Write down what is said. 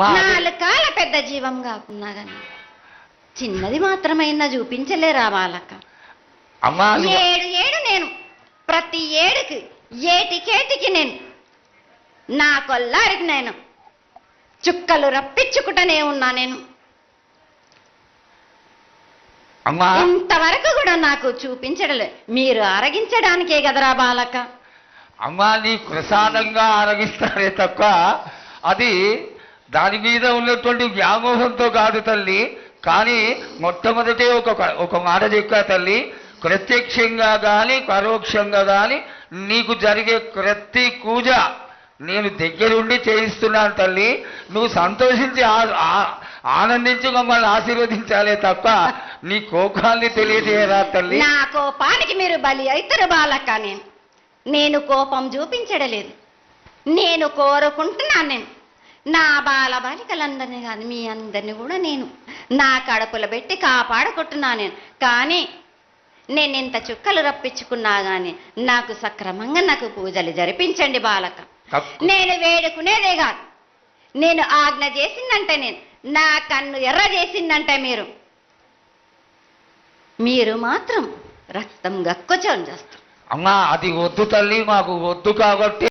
4 కాళ్ళ పెద్ద జీవం కాకున్నా గాని చిన్నది మాత్రమైనా చూపించలేరా బాలక? ఏడు నేను ప్రతి ఏడుకి ఏటికేటికి నేను నా కొల్లారికి నేను చుక్కలు రప్పించుకుంటూనే ఉన్నా. నేను ఇంతవరకు కూడా నాకు చూపించడలే, మీరు ఆరగించడానికే కదరా బాలక. అమ్మా నీ ప్రసాదంగా ఆరగిస్తారే తప్ప అది దాని మీద ఉన్నటువంటి వ్యామోహంతో కాదు తల్లి. కానీ మొట్టమొదటే ఒక మాట చెప్పా తల్లి, ప్రత్యక్షంగా కానీ పరోక్షంగా కానీ నీకు జరిగే ప్రతి పూజ నేను దగ్గరుండి చేయిస్తున్నాను తల్లి. నువ్వు సంతోషించి ఆనందించి మమ్మల్ని ఆశీర్వదించాలే తప్ప నీ కోపాన్ని తెలియజేయరా తల్లి. నా కోపానికి మీరు బలి అవుతారు బాలక. నేను కోపం చూపించడలేదు, నేను కోరుకుంటున్నాను. నేను నా బాలికలందరినీ కాదు మీ అందరినీ కూడా నేను నా కడుపులో పెట్టి కాపాడుకుంటున్నాను. కానీ నేను ఇంత చుక్కలు రప్పించుకున్నా కానీ నాకు సక్రమంగా నాకు పూజలు జరిపించండి బాలక. నేను వేడుకునేదే కాదు, నేను ఆజ్ఞ చేసిందంటే నేను నా కన్ను ఎర్ర చేసిందంటే మీరు మాత్రం రక్తం గక్కుచోని చేస్తారు. అమ్మా అది వద్దు తల్లి, మాకు వద్దు కాబట్టి